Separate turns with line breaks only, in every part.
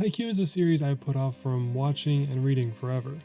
Haikyuu is a series I put off from watching and reading forever,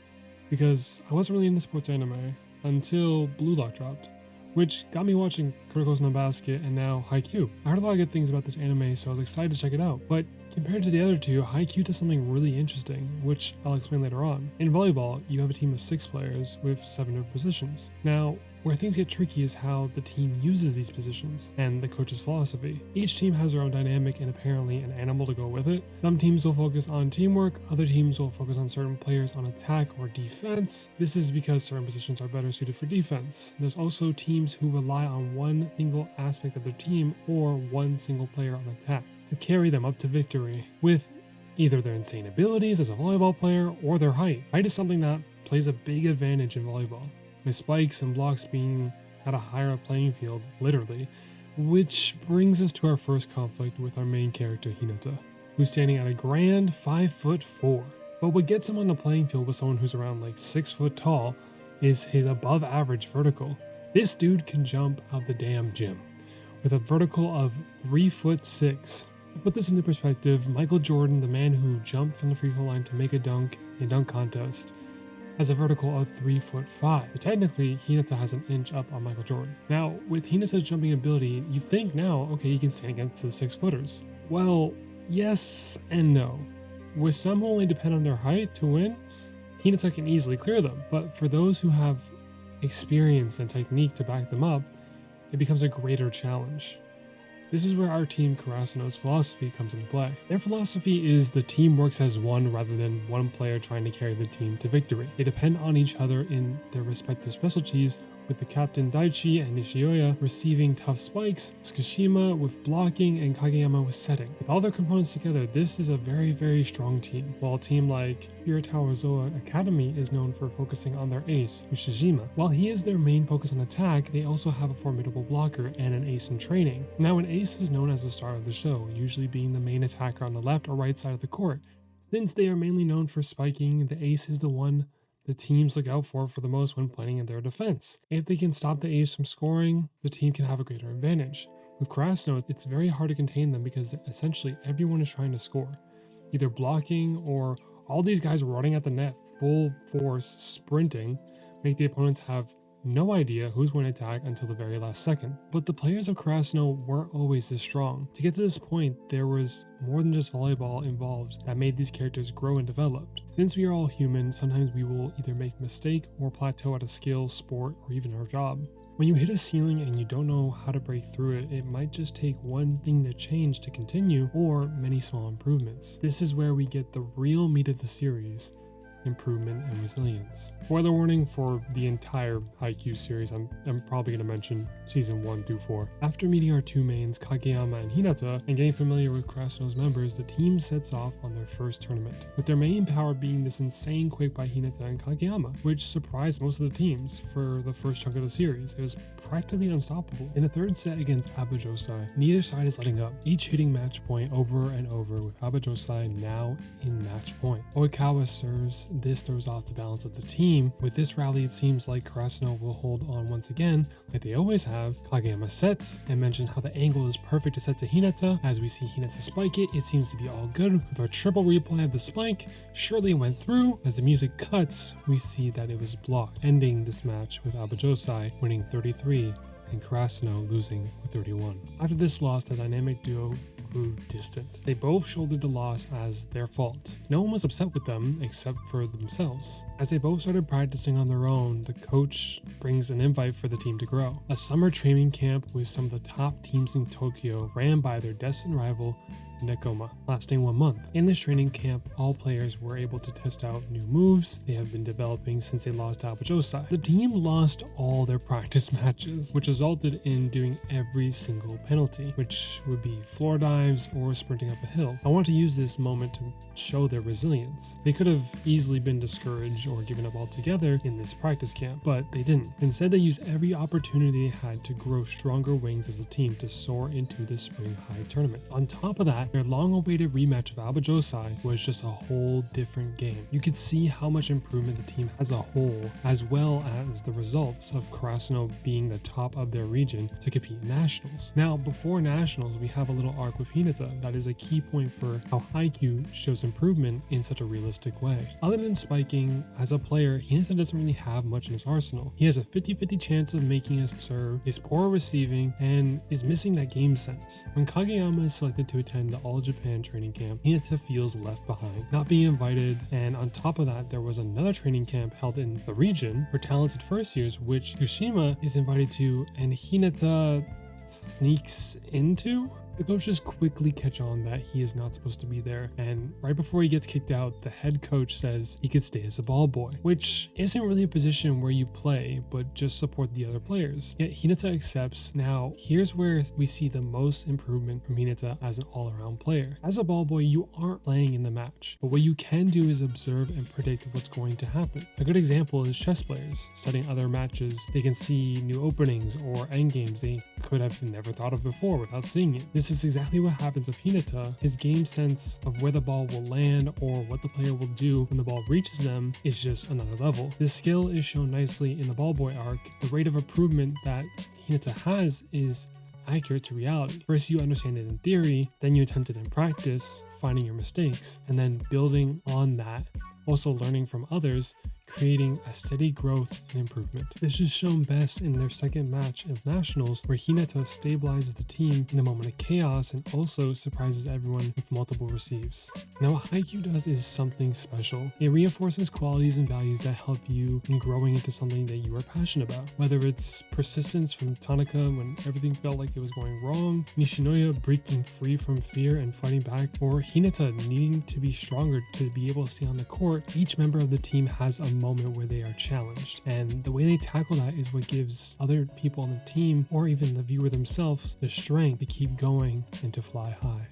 because I wasn't really into sports anime until Blue Lock dropped, which got me watching Kuriko's no Basket and now Haikyuu. I heard a lot of good things about this anime, so I was excited to check it out, but compared to the other two, Haikyuu does something really interesting, which I'll explain later on. In volleyball, you have a team of 6 players with 7 different positions. Now, where things get tricky is how the team uses these positions and the coach's philosophy. Each team has their own dynamic and apparently an animal to go with it. Some teams will focus on teamwork, other teams will focus on certain players on attack or defense. This is because certain positions are better suited for defense. There's also teams who rely on one single aspect of their team or one single player on attack to carry them up to victory with either their insane abilities as a volleyball player or their height. Height is something that plays a big advantage in volleyball, with spikes and blocks being at a higher playing field, literally, which brings us to our first conflict with our main character Hinata, who's standing at a grand 5'4". But what gets him on the playing field with someone who's around like 6 foot tall is his above average vertical. This dude can jump out the damn gym with a vertical of 3'6". To put this into perspective, Michael Jordan, the man who jumped from the free throw line to make a dunk in a dunk contest, has a vertical of 3'5". But technically, Hinata has an inch up on Michael Jordan. Now, with Hinata's jumping ability, you think now, okay, he can stand against the 6-footers. Well, yes and no. With some who only depend on their height to win, Hinata can easily clear them. But for those who have experience and technique to back them up, it becomes a greater challenge. This is where our team Karasuno's philosophy comes into play. Their philosophy is the team works as one rather than one player trying to carry the team to victory. They depend on each other in their respective specialties, with the captain Daichi and Nishioya receiving tough spikes, Tsukushima with blocking, and Kageyama with setting. With all their components together, this is a very strong team, while a team like Hiratawa Academy is known for focusing on their ace, Ushijima. While he is their main focus on attack, they also have a formidable blocker and an ace in training. Now, an ace is known as the star of the show, usually being the main attacker on the left or right side of the court. Since they are mainly known for spiking, the ace is the one the teams look out for the most when planning in their defense. If they can stop the ace from scoring, the team can have a greater advantage. With Krasno, it's very hard to contain them because essentially everyone is trying to score, either blocking or all these guys running at the net full force sprinting make the opponents have no idea who's going to attack until the very last second. But the players of Krasno weren't always this strong. To get to this point, there was more than just volleyball involved that made these characters grow and develop. Since we are all human, sometimes we will either make a mistake or plateau at a skill, sport, or even our job. When you hit a ceiling and you don't know how to break through it, it might just take one thing to change to continue, or many small improvements. This is where we get the real meat of the series: improvement and resilience. Spoiler warning for the entire Haikyuu series, I'm probably going to mention season 1 through 4. After meeting our two mains, Kageyama and Hinata, and getting familiar with Krasno's members, the team sets off on their first tournament, with their main power being this insane quick by Hinata and Kageyama, which surprised most of the teams for the first chunk of the series. It was practically unstoppable. In the third set against Abajosai, neither side is letting up, each hitting match point over and over, with Abajosai now in match point. Oikawa serves. This throws off the balance of the team. With this rally, it seems like Karasuno will hold on once again, like they always have. Kageyama sets and mentions how the angle is perfect to set to Hinata. As we see Hinata spike it, it seems to be all good. With a triple replay of the spike, surely it went through. As the music cuts, we see that it was blocked, ending this match with Abajosai winning 33 and Karasuno losing with 31. After this loss, the dynamic duo grew distant. They both shouldered the loss as their fault. No one was upset with them except for themselves. As they both started practicing on their own, the coach brings an invite for the team to grow. A summer training camp with some of the top teams in Tokyo ran by their destined rival Nekoma, lasting 1 month. In this training camp, all players were able to test out new moves they have been developing since they lost to Abajosai. The team lost all their practice matches, which resulted in doing every single penalty, which would be floor dives or sprinting up a hill. I want to use this moment to show their resilience. They could have easily been discouraged or given up altogether in this practice camp, but they didn't. Instead, they used every opportunity they had to grow stronger wings as a team to soar into the Spring High tournament. On top of that, that their long-awaited rematch of Alba Josai was just a whole different game. You could see how much improvement the team as a whole, as well as the results of Karasuno being the top of their region to compete in Nationals. Now, before Nationals, we have a little arc with Hinata that is a key point for how Haikyuu shows improvement in such a realistic way. Other than spiking, as a player, Hinata doesn't really have much in his arsenal. He has a 50-50 chance of making a serve, is poor receiving, and is missing that game sense. When Kageyama is selected to attend the All Japan training camp, Hinata feels left behind, not being invited, and on top of that, there was another training camp held in the region for talented first years, which Yushima is invited to, and Hinata sneaks into? The coaches quickly catch on that he is not supposed to be there, and right before he gets kicked out, the head coach says he could stay as a ball boy, which isn't really a position where you play, but just support the other players. Yet Hinata accepts. Now, here's where we see the most improvement from Hinata as an all-around player. As a ball boy, you aren't playing in the match, but what you can do is observe and predict what's going to happen. A good example is chess players. Studying other matches, they can see new openings or endgames they could have never thought of before without seeing it. This is exactly what happens with Hinata. His game sense of where the ball will land or what the player will do when the ball reaches them is just another level. This skill is shown nicely in the ball boy arc. The rate of improvement that Hinata has is accurate to reality. First you understand it in theory, then you attempt it in practice, finding your mistakes, and then building on that, also learning from others, creating a steady growth and improvement. This is shown best in their second match of Nationals, where Hinata stabilizes the team in a moment of chaos and also surprises everyone with multiple receives. Now what Haikyuu does is something special. It reinforces qualities and values that help you in growing into something that you are passionate about. Whether it's persistence from Tanaka when everything felt like it was going wrong, Nishinoya breaking free from fear and fighting back, or Hinata needing to be stronger to be able to stay on the court, each member of the team has a moment where they are challenged, and the way they tackle that is what gives other people on the team or even the viewer themselves the strength to keep going and to fly high.